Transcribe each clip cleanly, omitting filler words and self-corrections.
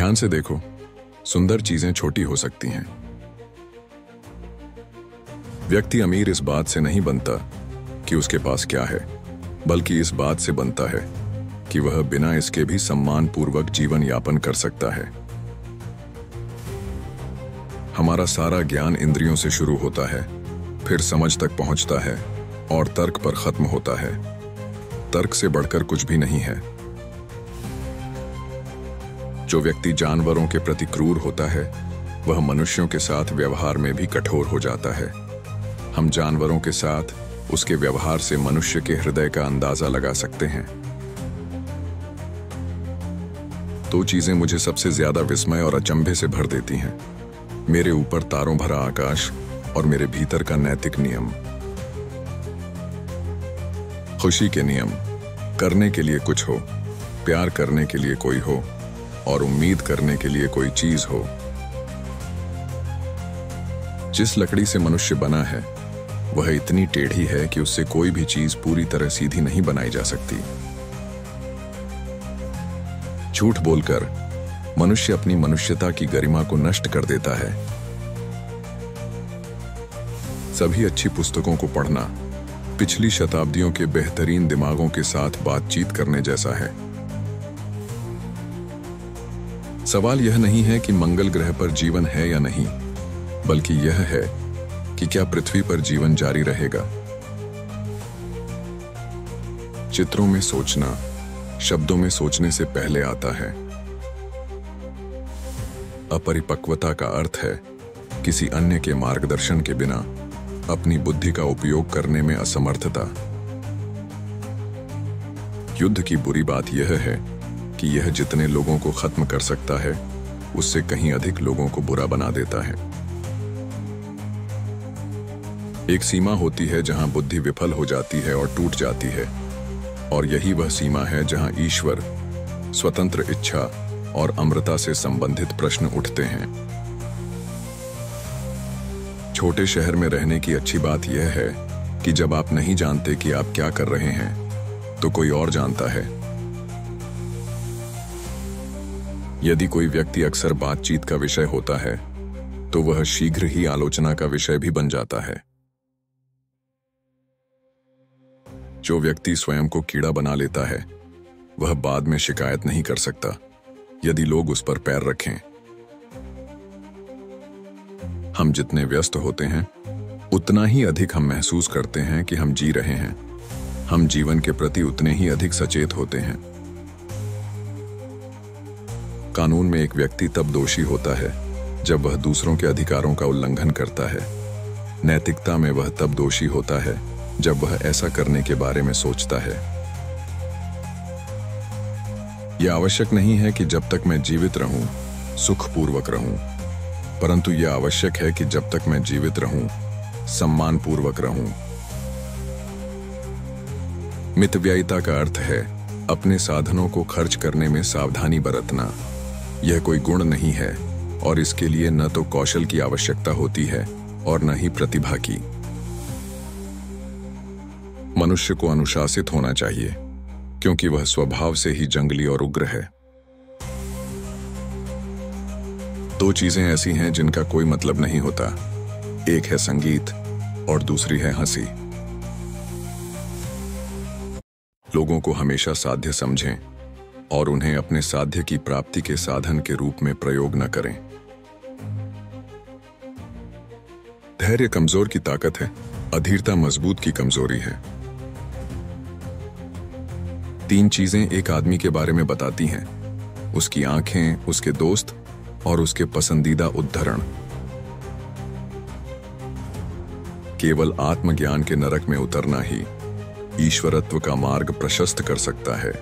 ध्यान से देखो, सुंदर चीजें छोटी हो सकती हैं। व्यक्ति अमीर इस बात से नहीं बनता कि उसके पास क्या है, बल्कि इस बात से बनता है कि वह बिना इसके भी सम्मानपूर्वक जीवन यापन कर सकता है। हमारा सारा ज्ञान इंद्रियों से शुरू होता है, फिर समझ तक पहुंचता है और तर्क पर खत्म होता है। तर्क से बढ़कर कुछ भी नहीं है। जो व्यक्ति जानवरों के प्रति क्रूर होता है, वह मनुष्यों के साथ व्यवहार में भी कठोर हो जाता है। हम जानवरों के साथ उसके व्यवहार से मनुष्य के हृदय का अंदाजा लगा सकते हैं। दो चीजें मुझे सबसे ज्यादा विस्मय और अचंभे से भर देती हैं, मेरे ऊपर तारों भरा आकाश और मेरे भीतर का नैतिक नियम। खुशी के नियम, करने के लिए कुछ हो, प्यार करने के लिए कोई हो और उम्मीद करने के लिए कोई चीज हो। जिस लकड़ी से मनुष्य बना है वह इतनी टेढ़ी है कि उससे कोई भी चीज पूरी तरह सीधी नहीं बनाई जा सकती। झूठ बोलकर मनुष्य अपनी मनुष्यता की गरिमा को नष्ट कर देता है। सभी अच्छी पुस्तकों को पढ़ना पिछली शताब्दियों के बेहतरीन दिमागों के साथ बातचीत करने जैसा है। सवाल यह नहीं है कि मंगल ग्रह पर जीवन है या नहीं, बल्कि यह है कि क्या पृथ्वी पर जीवन जारी रहेगा। चित्रों में सोचना शब्दों में सोचने से पहले आता है। अपरिपक्वता का अर्थ है किसी अन्य के मार्गदर्शन के बिना अपनी बुद्धि का उपयोग करने में असमर्थता। युद्ध की बुरी बात यह है कि यह जितने लोगों को खत्म कर सकता है, उससे कहीं अधिक लोगों को बुरा बना देता है। एक सीमा होती है जहां बुद्धि विफल हो जाती है और टूट जाती है, और यही वह सीमा है जहां ईश्वर, स्वतंत्र इच्छा और अमरता से संबंधित प्रश्न उठते हैं। छोटे शहर में रहने की अच्छी बात यह है कि जब आप नहीं जानते कि आप क्या कर रहे हैं, तो कोई और जानता है। यदि कोई व्यक्ति अक्सर बातचीत का विषय होता है, तो वह शीघ्र ही आलोचना का विषय भी बन जाता है। जो व्यक्ति स्वयं को कीड़ा बना लेता है, वह बाद में शिकायत नहीं कर सकता यदि लोग उस पर पैर रखें। हम जितने व्यस्त होते हैं, उतना ही अधिक हम महसूस करते हैं कि हम जी रहे हैं। हम जीवन के प्रति उतने ही अधिक सचेत होते हैं। कानून में एक व्यक्ति तब दोषी होता है जब वह दूसरों के अधिकारों का उल्लंघन करता है। नैतिकता में वह तब दोषी होता है जब वह ऐसा करने के बारे में सोचता है। यह आवश्यक नहीं है कि जब तक मैं जीवित रहूं, सुखपूर्वक रहूं, परंतु यह आवश्यक है कि जब तक मैं जीवित रहूं, सम्मानपूर्वक रहूं। मितव्ययिता का अर्थ है अपने साधनों को खर्च करने में सावधानी बरतना। यह कोई गुण नहीं है और इसके लिए न तो कौशल की आवश्यकता होती है और न ही प्रतिभा की। मनुष्य को अनुशासित होना चाहिए, क्योंकि वह स्वभाव से ही जंगली और उग्र है। दो चीजें ऐसी हैं जिनका कोई मतलब नहीं होता। एक है संगीत और दूसरी है हंसी। लोगों को हमेशा साध्य समझें और उन्हें अपने साध्य की प्राप्ति के साधन के रूप में प्रयोग न करें। धैर्य कमजोर की ताकत है, अधीरता मजबूत की कमजोरी है। तीन चीजें एक आदमी के बारे में बताती हैं: उसकी आंखें, उसके दोस्त और उसके पसंदीदा उद्धरण। केवल आत्मज्ञान के नरक में उतरना ही ईश्वरत्व का मार्ग प्रशस्त कर सकता है।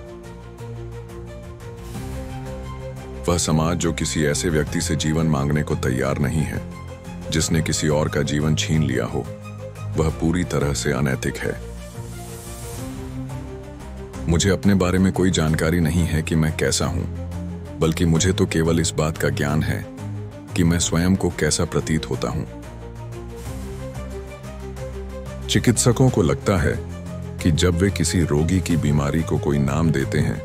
वह समाज जो किसी ऐसे व्यक्ति से जीवन मांगने को तैयार नहीं है जिसने किसी और का जीवन छीन लिया हो, वह पूरी तरह से अनैतिक है। मुझे अपने बारे में कोई जानकारी नहीं है कि मैं कैसा हूं, बल्कि मुझे तो केवल इस बात का ज्ञान है कि मैं स्वयं को कैसा प्रतीत होता हूं। चिकित्सकों को लगता है कि जब वे किसी रोगी की बीमारी को कोई नाम देते हैं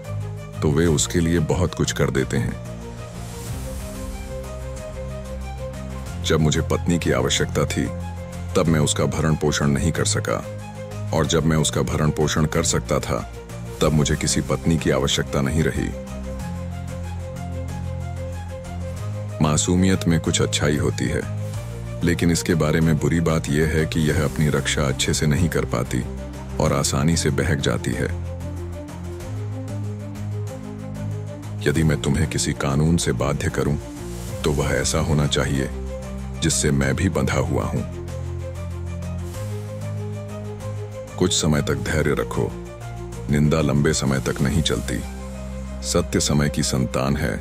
तो वे उसके लिए बहुत कुछ कर देते हैं। जब मुझे पत्नी की आवश्यकता थी तब मैं उसका भरण पोषण नहीं कर सका, और जब मैं उसका भरण पोषण कर सकता था तब मुझे किसी पत्नी की आवश्यकता नहीं रही। मासूमियत में कुछ अच्छाई होती है, लेकिन इसके बारे में बुरी बात यह है कि यह अपनी रक्षा अच्छे से नहीं कर पाती और आसानी से बहक जाती है। यदि मैं तुम्हें किसी कानून से बाध्य करूं, तो वह ऐसा होना चाहिए जिससे मैं भी बंधा हुआ हूं। कुछ समय तक धैर्य रखो, निंदा लंबे समय तक नहीं चलती। सत्य समय की संतान है,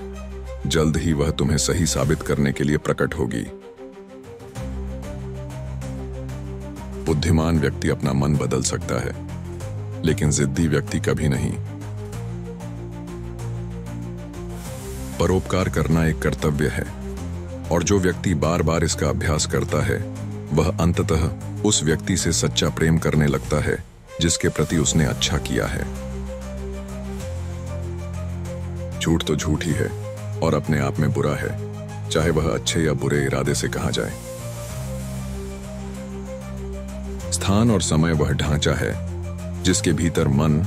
जल्द ही वह तुम्हें सही साबित करने के लिए प्रकट होगी। बुद्धिमान व्यक्ति अपना मन बदल सकता है, लेकिन जिद्दी व्यक्ति कभी नहीं। परोपकार करना एक कर्तव्य है, और जो व्यक्ति बार बार इसका अभ्यास करता है वह अंततः उस व्यक्ति से सच्चा प्रेम करने लगता है जिसके प्रति उसने अच्छा किया है। झूठ तो झूठ ही है और अपने आप में बुरा है, चाहे वह अच्छे या बुरे इरादे से कहा जाए। स्थान और समय वह ढांचा है जिसके भीतर मन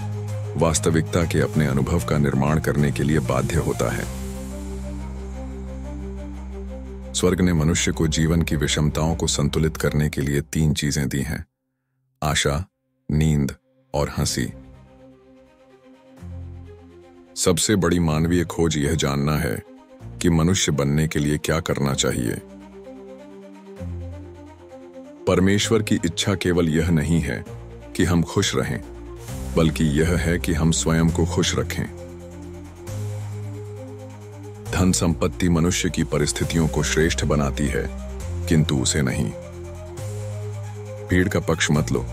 वास्तविकता के अपने अनुभव का निर्माण करने के लिए बाध्य होता है। स्वर्ग ने मनुष्य को जीवन की विषमताओं को संतुलित करने के लिए 3 चीजें दी हैं: आशा, नींद और हंसी। सबसे बड़ी मानवीय खोज यह जानना है कि मनुष्य बनने के लिए क्या करना चाहिए। परमेश्वर की इच्छा केवल यह नहीं है कि हम खुश रहें, बल्कि यह है कि हम स्वयं को खुश रखें। धन संपत्ति मनुष्य की परिस्थितियों को श्रेष्ठ बनाती है, किंतु उसे नहीं। भीड़ का पक्ष मत लो,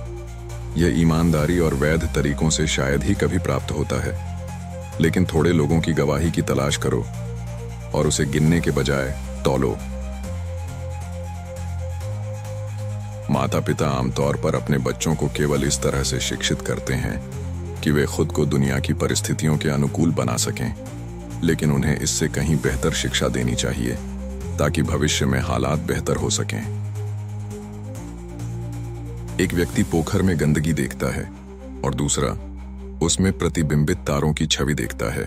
यह ईमानदारी और वैध तरीकों से शायद ही कभी प्राप्त होता है, लेकिन थोड़े लोगों की गवाही की तलाश करो और उसे गिनने के बजाय तौलो। माता पिता आमतौर पर अपने बच्चों को केवल इस तरह से शिक्षित करते हैं कि वे खुद को दुनिया की परिस्थितियों के अनुकूल बना सकें, लेकिन उन्हें इससे कहीं बेहतर शिक्षा देनी चाहिए ताकि भविष्य में हालात बेहतर हो सकें। एक व्यक्ति पोखर में गंदगी देखता है और दूसरा उसमें प्रतिबिंबित तारों की छवि देखता है।